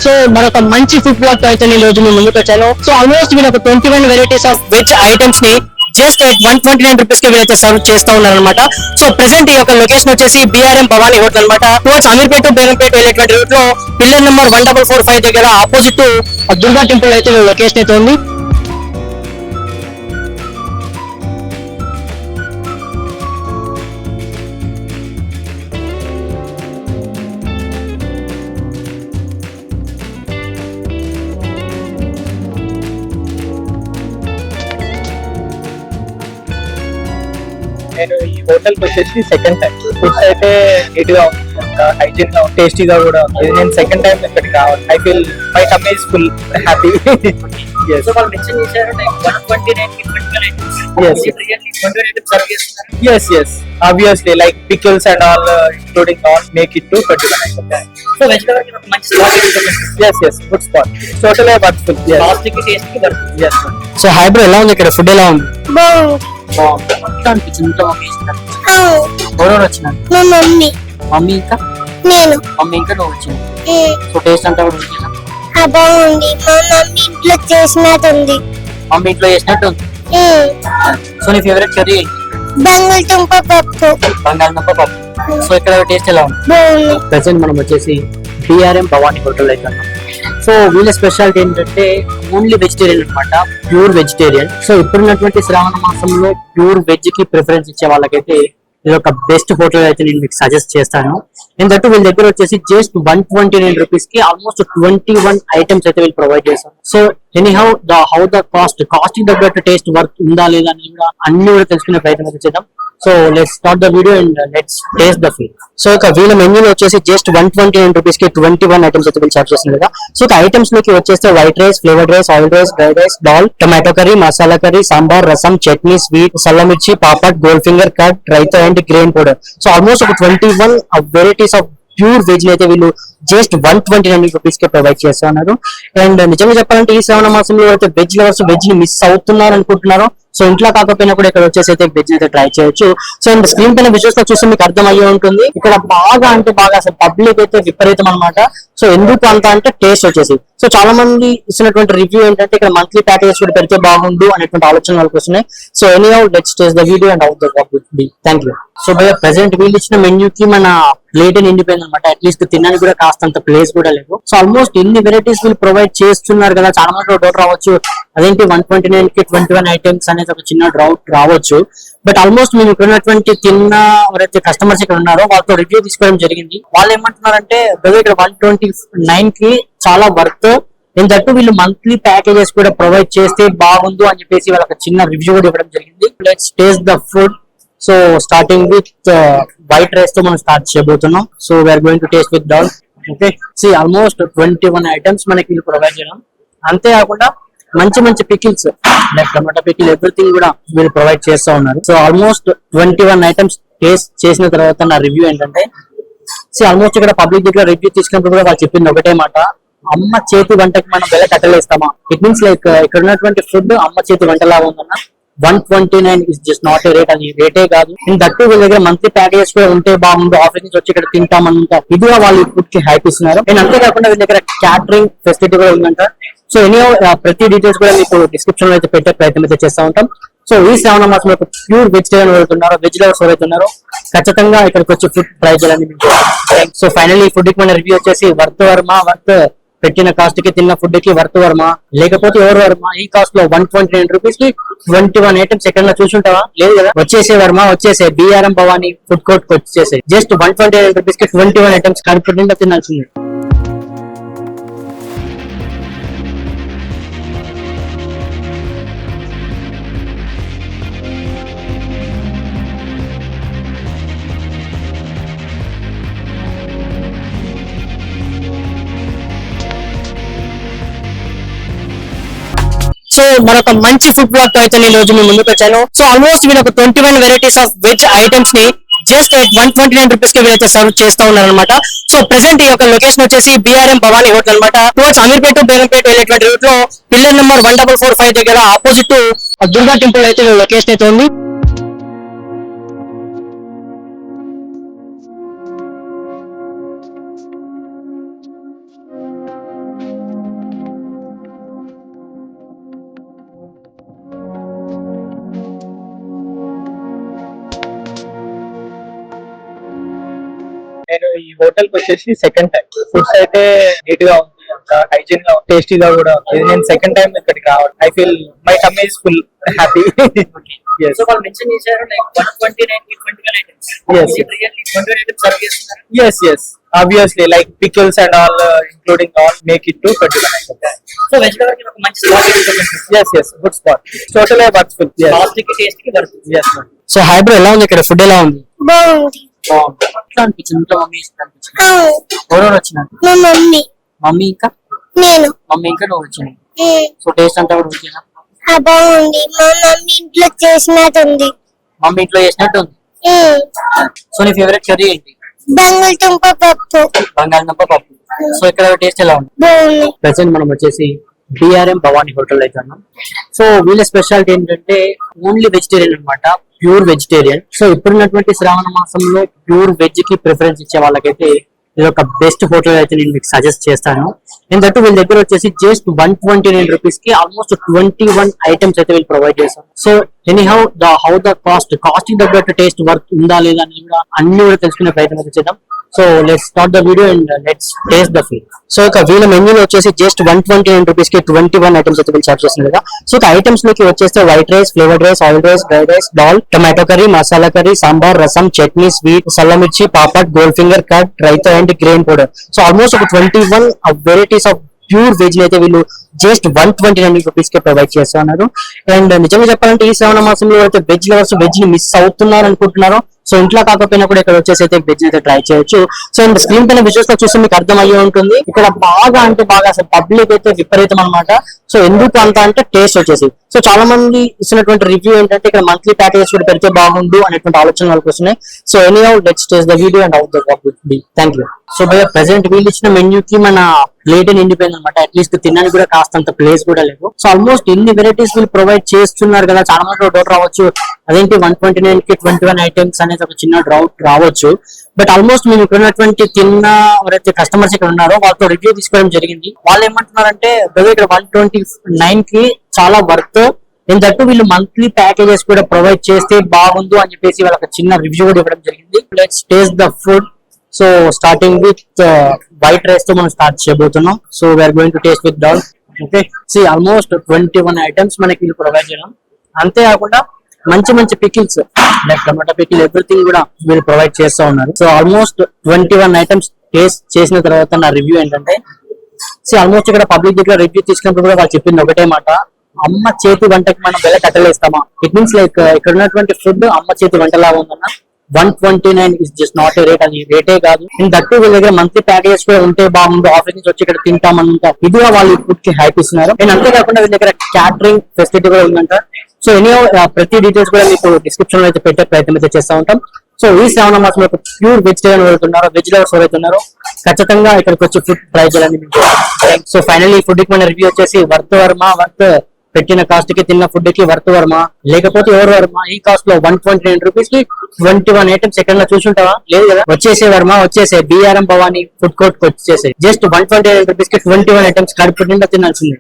So మరొక మంచి food blog తో అయితే నేను రోజు మీ ముందుకు వచ్చాను. సో ఆల్మోస్ట్ వీళ్ళు ఒక 21 వెరైటీస్ ఆఫ్ వెజ్ ఐటమ్స్ ని జస్ట్ 129 రూపీస్ కి వీళ్ళైతే సర్వ్ చేస్తూ ఉన్నారు అనమాట. సో ప్రెసెంట్ ఈ యొక్క లొకేషన్ వచ్చేసి బిఆర్ఎం భవానీ హోటల్ అనమాట. టువర్డ్స్ అమీర్పేట బేగంపేట వెళ్ళేటువంటి రూట్ లో పిల్లర్ నెంబర్ 1445 దగ్గర ఆపోజిట్ దుర్గా టెంపుల్ అయితే లొకేషన్ అయితే ఉంది. నేను ఈ హోటల్ కి వచ్చేసి సెకండ్ టైం. ఫుడ్స్ అయితే నీట్ గా ఉంది, హైజీన్ గా ఉంది, టేస్టీగా కూడా ఉంది. నేను సెకండ్ టైం ఇక్కడికి రావాలి. I feel my tummy is full happy. So వాళ్ళు మెన్షన్ చేశారు 129 కి 21 items. Yes. Really 21 items serve చేస్తున్నారు. yes obviously like pickles and all including all make it to 21 items. So veg lover కి ఒక మంచి spot yes good spot. Totally worthwhil. Yes. Cost కి taste కి worth. yes so eyebrow ఎలా ఉంది ఇక్కడ? Food ఎలా ఉంది? బాగుంది. అనిపించింది ఇంట్లో మమ్మీ ఇస్తున్నారు. అవును. ఎవరెవరు వచ్చినారు? మా మమ్మీ, మమ్మీ ఇంకా నేను. మమ్మీ ఇంకా నువ్వు వచ్చింది. ఉమ్, సో టేస్ట్ అంతా కూడా ఉంది. బాగుంది. మా మమ్మీ ఇంట్లో చేసినట్టుంది. మమ్మీ ఇంట్లో చేసినట్టు ఉంది. సో నీ ఫేవరెట్ కర్రీ బంగాళదుంప పప్పు బంగాళదుంప పప్పు. సో ఇక్కడ టేస్ట్ ఎలా ఉంది? బాగుంది. ప్రెసెంట్ మనం వచ్చేసి బిఆర్ఎం భవానీ హోటల్ అయితే ఉన్నాం. సో వీళ్ళ స్పెషాలిటీ ఏంటంటే ఓన్లీ వెజిటేరియన్ అన్నమాట, ప్యూర్ వెజిటేరియన్. సో ఇప్పుడున్నటువంటి శ్రావణ మాసంలో ప్యూర్ వెజ్ కి ప్రిఫరెన్స్ ఇచ్చే వాళ్ళకైతే ఇది ఒక బెస్ట్ హోటల్ అయితే నేను మీకు సజెస్ట్ చేస్తాను. ఎందుకంటే వీళ్ళ దగ్గర వచ్చేసి జస్ట్ 129 రూపీస్ కి ఆల్మోస్ట్ 21 ఐటమ్స్ అయితే వీళ్ళు ప్రొవైడ్ చేస్తారు. So anyhow how the costing తగ్గట్టు టేస్ట్ వర్క్ ఉందా లేదా అని కూడా అన్ని కూడా తెలుసుకునే ప్రయత్నం అయితే చేద్దాం. So let's start the video and let's taste the food. So ఇక వీళ్ళ మెన్యూలో వచ్చేసి జస్ట్ 129 రూపీస్ కి 21 ఐటమ్స్ అయితే వీళ్ళు చార్జ్ చేస్తున్నారు కదా. సో ఇక ఐటమ్స్ లోకి వచ్చేస్తే white rice, flavoured rice, oil rice, dry rice, dal, tomato curry, masala curry, sambar, rasam, chutney, sweet, సల్లమిర్చి, papad, gold finger, cut, raita and grain powder. So almost ఒక 21 వెరైటీస్ ఆఫ్ ప్యూర్ వెజ్ అయితే వీళ్ళు జస్ట్ 129 రూపీస్ కి ప్రొవైడ్ చేస్తా ఉన్నారు. అండ్ నిజంగా చెప్పాలంటే ఈ శ్రావణ మాసంలో అయితే వెజ్ లవర్స్ వెజ్ ని మిస్ అవుతున్నారు అనుకుంటున్నారో, సో ఇంట్లో కాకపోయినా కూడా ఇక్కడ వచ్చేసి అయితే వెజ్ అయితే ట్రై చేయొచ్చు. సో అండ్ స్క్రీన్ పైన విజువల్స్ తో చూస్తే మీకు అర్థం అయ్యే ఉంటుంది. ఇక్కడ బాగా అంటే బాగా అసలు పబ్లిక్ అయితే విపరీతం అనమాట. సో ఎందుకు అంత అంటే టేస్ట్ వచ్చేసి, సో చాలా మంది ఇస్తున్నటువంటి రివ్యూ ఏంటంటే ఇక్కడ మంత్లీ ప్యాకేజెస్ కూడా పెడితే బాగుండు అనేటువంటి ఆలోచన వాళ్ళకి వస్తున్నాయి. So anyhow let's taste the video and out the work will be. Thank you. So భయ ప్రెసెంట్ వీళ్ళు ఇచ్చిన మెన్యూ కి మన ప్లేట్ నిండిపోయింది అనమాట. అట్లీస్ట్ తినడానికి కూడా కాస్తంత ప్లేస్ కూడా లేదు. సో ఆల్మోస్ట్ ఎన్ని వెరైటీస్ వీళ్ళు ప్రొవైడ్ చేస్తున్నారు కదా, చాలా మంది డౌట్ రావచ్చు అదేంటి 129 కి 21 ఐటమ్స్ అనేది ఒక చిన్న డౌట్ రావచ్చు. బట్ ఆల్మోస్ట్ మేము ఇక్కడ ఉన్నటువంటి తిన్న ఎవరైతే కస్టమర్స్ ఇక్కడ ఉన్నారో వాళ్ళతో రివ్యూ తీసుకోవడం జరిగింది. వాళ్ళు ఏమంటున్నారంటే ఇక్కడ 129 కి చాలా వర్త్, ఏంటంటే వీళ్ళు మంత్లీ ప్యాకేజెస్ కూడా ప్రొవైడ్ చేస్తే బాగుండు అని చెప్పేసి వాళ్ళకి చిన్న రివ్యూ కూడా ఇవ్వడం జరిగింది. Let's taste the food. So starting with white rice తో మనం స్టార్ట్ చేయబోతున్నాం. So we're going to taste with dal. Okay, see almost 21 items మనకి వీళ్ళు ప్రొవైడ్ చేయడం. అంతేకాకుండా మంచి మంచి pickles like tomato pickle everything కూడా వీళ్ళు ప్రొవైడ్ చేస్తూ ఉన్నారు. సో ఆల్మోస్ట్ 21 ఐటమ్స్ టేస్ట్ చేసిన తర్వాత నా రివ్యూ ఏంటంటే, సి ఆల్మోస్ట్ ఇక్కడ పబ్లిక్ దగ్గర రివ్యూ తీసుకున్నప్పుడు కూడా వాళ్ళు చెప్పింది ఒకటే మాట, అమ్మ చేతి వంటకి మనం వెల కట్టలేస్తామా. ఇట్ మీన్స్ లైక్ ఇక్కడ ఉన్నటువంటి ఫుడ్ అమ్మ చేతి వంటలాగా ఉందన్న. 129 is just not a rate, అది రేటే కాదు. అండ్ దట్టు వీళ్ళ దగ్గర మంత్లీ ప్యాకేజెస్ కూడా ఉంటే బాగుండు, ఆఫీస్ నుంచి వచ్చి ఇక్కడ తింటామంట, ఇదిగా వాళ్ళు ఫుడ్ కి హైప్ ఇస్తున్నారు. అండ్ అంతేకాకుండా వీళ్ళ దగ్గర క్యాటరింగ్ ఫెసిలిటీ కూడా ఉందంట. సో ఎనీ ప్రతి డీటెయిల్స్ కూడా మీకు డిస్క్రిప్షన్ లో అయితే పెట్టే ప్రయత్నం అయితే చేస్తూ ఉంటాం. సో ఈ శ్రావణ మాసంలో ప్యూర్ వెజిటేరియన్ ఎవరుతున్నారో, వెజ్ లవర్స్ ఎవరైతున్నారో ఖచ్చితంగా ఇక్కడికి వచ్చి ఫుడ్ ట్రై చేయాలని. సో ఫైనల్లీ ఫుడ్ కి మన రివ్యూ వచ్చేసి వర్త్ వర్మ, వర్త్ పెట్టిన కాస్ట్ కి తిన్న ఫుడ్ కి వర్త్ వర్మ, లేకపోతే ఎవరు వర్మ. ఈ కాస్ట్ లో 129 రూపీస్ కి 21 ఐటమ్స్ ఎక్కడన్నా చూసుంటావా? లేదు కదా. వచ్చేసే వర్మ, వచ్చేసే బిఆర్ఎం భవానీ ఫుడ్ కోర్ట్ కి వచ్చేసే జస్ట్ 129 రూపీస్ కి 21 ఐటమ్స్ కడుపునిండా తినాల్సింది. సో మరొక మంచి ఫుడ్ బ్లాగ్ తో అయితే నేను రోజు మీ ముందుకు వచ్చాను. సో ఆల్మోస్ట్ వీళ్ళు ఒక 21 వెరైటీస్ ఆఫ్ వెజ్ ఐటమ్స్ ని జస్ట్ 129 రూపీస్ కి వీళ్ళైతే సర్వ్ చేస్తూ ఉన్నారు అనమాట. సో ప్రెసెంట్ ఈ యొక్క లొకేషన్ వచ్చేసి బిఆర్ఎం భవానీ హోటల్ అనమాట. టువర్డ్స్ అమీర్పేట బేగంపేట వెళ్ళేటువంటి రూట్ లో పిల్లర్ నెంబర్ 1445 దగ్గర ఆపోజిట్ దుర్గా టెంపుల్ అయితే లొకేషన్ అయితే ఉంది. నేను ఈ హోటల్ కి వచ్చేసి సెకండ్ టైం. ఫుడ్స్ అయితే నీట్ గా ఉంది, హైజీన్ గా టేస్టీగా కూడా ఉంది. ఇది నేను సెకండ్ టైం ఇక్కడికి రావడం. I feel my tummy is full happy. So వాళ్ళు మెన్షన్ చేశారు లైక్ 129 కి 21 ఐటమ్స్. Yes. ఇది రియల్లీ 21 ఐటమ్స్ సర్వ్ చేస్తున్నారు. Yes. Obviously, like pickles and all, including all, make it to 21 items. So veg lover కి ఒక మంచి spot. Yes, good spot. Totally worthwhil. Yes. Cost కి taste కి worth. Yes, ma'am. So eyebrow ఎలా ఉంది ఇక్కడ? Food ఎలా ఉంది? బాగుంది. ఎట్లా అనిపించింది? ఇంట్లో మమ్మీ అనిపించింది. అవును. ఎవరెవరు వచ్చినారు? మా మమ్మీ, మమ్మీ ఇంకా నేను. మమ్మీ ఇంకా నువ్వు వచ్చినాయి. ఉమ్. సో టేస్ట్ అంతా కూడా ఓకేనా? బాగుంది. మా మమ్మీ ఇంట్లో చేసినట్టుంది. మమ్మీ ఇంట్లో చేసినట్టు ఉంది. ఉమ్. సో నీ ఫేవరెట్ కర్రీ ఏంటి? బంగాళదుంప పప్పు బంగాళదుంప పప్పు. సో ఇక్కడ టేస్ట్ ఎలా ఉంది? బాగుంది. ప్రెసెంట్ మనం వచ్చేసి బిఆర్ఎం భవానీ హోటల్ అయితే ఉన్నాం. సో వీళ్ళ స్పెషాలిటీ ఏంటంటే ఓన్లీ వెజిటేరియన్ అన్నమాట, ప్యూర్ వెజిటేరియన్. సో ఇప్పుడున్నటువంటి శ్రావణ మాసంలో ప్యూర్ వెజ్ కి ప్రిఫరెన్స్ ఇచ్చే వాళ్ళకైతే ఇది ఒక బెస్ట్ హోటల్ అయితే నేను మీకు సజెస్ట్ చేస్తాను. ఎందుకంటే వీళ్ళ దగ్గర వచ్చేసి జస్ట్ 129 రూపీస్ కి ఆల్మోస్ట్ 21 ఐటమ్స్ అయితే వీళ్ళు ప్రొవైడ్ చేస్తారు. So anyhow how the cost కి తగ్గట్టు టేస్ట్ వర్క్ ఉందా లేదా అని కూడా అన్ని కూడా తెలుసుకునే ప్రయత్నం అయితే చేద్దాం. So let's start the video and let's taste the food. So ఇక వీళ్ళ మెన్యూలో వచ్చేసి జస్ట్ 129 రూపీస్ కి 21 ఐటమ్స్ అయితే వీళ్ళు సర్వ్ చేస్తున్నారు కదా. సో ఇక ఐటమ్స్ లోకి వచ్చేస్తే white rice, flavoured rice, oil rice, dry rice, dal, tomato curry, masala curry, sambar, rasam, chutney, sweet, సల్ల మిర్చి, papad, gold finger, cut, raita and grain powder. So almost ఒక 21 వెరైటీస్ ఆఫ్ ప్యూర్ వెజ్ అయితే వీళ్ళు జస్ట్ 129 రూపీస్ కి ప్రొవైడ్ చేస్తున్నారు. అండ్ నిజంగా చెప్పాలంటే ఈ శ్రావణ మాసంలో అయితే వెజ్ లవర్స్ వెజ్ ని మిస్ అవుతున్నారు అనుకుంటున్నారో, సో ఇంట్లో కాకపోయినా కూడా ఇక్కడ వచ్చేసి అయితే వెజ్ అయితే ట్రై చేయొచ్చు. సో అండ్ స్క్రీన్ పైన విజువల్స్ లో చూస్తే మీకు అర్థం అయ్యే ఉంటుంది. ఇక్కడ బాగా అంటే బాగా అసలు పబ్లిక్ అయితే విపరీతం అనమాట. సో ఎందుకు అంత అంటే టేస్ట్ వచ్చేసి, సో చాలా మంది ఇస్తున్నటువంటి రివ్యూ ఏంటంటే ఇక్కడ మంత్లీ ప్యాకేజ్ కూడా పెడితే బాగుండు అనేటువంటి ఆలోచన వాళ్ళకి వస్తున్నాయి. So anyhow let's taste the video and how the work will be. Thank you. So భయ్య ప్రెసెంట్ వీళ్ళు ఇచ్చిన మెన్యూ కి మన ప్లేట్ నిండిపోయింది అనమాట. అట్లీస్ట్ తినడానికి కూడా కాస్తంత ప్లేస్ కూడా లేదు. సో ఆల్మోస్ట్ ఎన్ని వెరైటీస్ వీళ్ళు ప్రొవైడ్ చేస్తున్నారు కదా, చాలా మంది డౌట్ రావచ్చు అదేంటి 129 కి 21 ఐటమ్స్ అనేది ఒక చిన్న డౌట్ రావచ్చు. బట్ ఆల్మోస్ట్ మేము ఇక్కడ ఉన్నటువంటి తిన్న ఎవరైతే కస్టమర్స్ ఇక్కడ ఉన్నారో వాళ్ళతో రివ్యూ తీసుకోవడం జరిగింది. వాళ్ళు ఏమంటున్నారంటే ఇక్కడ 129 కి చాలా వర్త్, దట్టు వీళ్ళు మంత్లీ ప్యాకేజెస్ కూడా ప్రొవైడ్ చేస్తే బాగుండు అని చెప్పేసి వాళ్ళకి చిన్న రివ్యూ కూడా ఇవ్వడం జరిగింది. Let's taste the food. So starting with white rice తో మనం స్టార్ట్ చేయబోతున్నాం. So we're going to taste with dal. Okay, see almost 21 items మనకి వీళ్ళు ప్రొవైడ్ చేయడం. అంతేకాకుండా మంచి మంచి pickles like tomato pickle everything కూడా వీళ్ళు ప్రొవైడ్ చేస్తూ ఉన్నారు. సో ఆల్మోస్ట్ 21 ఐటమ్స్ టేస్ట్ చేసిన తర్వాత నా రివ్యూ ఏంటంటే, సి ఆల్మోస్ట్ ఇక్కడ పబ్లిక్ దగ్గర రివ్యూ తీసుకున్నప్పుడు కూడా వాళ్ళు చెప్పింది ఒకటే మాట, అమ్మ చేతి వంటకి మనం వెల కట్టలేస్తామా. ఇట్ మీన్స్ లైక్ ఇక్కడ ఉన్నటువంటి ఫుడ్ అమ్మ చేతి వంటలాగా ఉందన్న. 129 is just not a rate, అది రేటే కాదు. దట్టు వీళ్ళ దగ్గర మంత్లీ ప్యాకేజెస్ కూడా ఉంటే బాగుండు, ఆఫీస్ నుంచి వచ్చి ఇక్కడ తింటామన్నంత ఇదిగా వాళ్ళు ఫుడ్ కి హైప్ ఇస్తున్నారు. అండ్ అంతేకాకుండా వీళ్ళ దగ్గర క్యాటరింగ్ ఫెసిలిటీ కూడా ఉందంట. సో ఎనీ ప్రతి డీటెయిల్స్ కూడా మీకు డిస్క్రిప్షన్ లో అయితే పెట్టే ప్రయత్నం అయితే చేస్తూ ఉంటాం. సో ఈ శ్రావణ మాసంలో ప్యూర్ వెజిటేరియన్ వెళ్తున్నారో, వెజ్ లవర్స్ ఎవరైతున్నారో ఖచ్చితంగా ఇక్కడికి వచ్చి ఫుడ్ ట్రై చేయాలని మీకు. సో ఫైనల్లీ ఫుడ్ కి మన రివ్యూ వచ్చేసి వర్త్ వర్మ, వర్త్ పెట్టిన కాస్ట్ కి తిన్న ఫుడ్ కి వర్త్ వర్మ, లేకపోతే ఎవరు వర్మ. ఈ కాస్ట్ లో 129 రూపీస్ కి 21 ఐటమ్స్ ఎక్కడన్నా చూసుంటావా? లేదు కదా. వచ్చేసే వర్మ, వచ్చేసే బిఆర్ఎం భవానీ ఫుడ్ కోర్ట్ కి వచ్చేసే జస్ట్ 129 రూపీస్ కి 21 ఐటమ్స్ కడుపు నిండా తినాల్సిందే.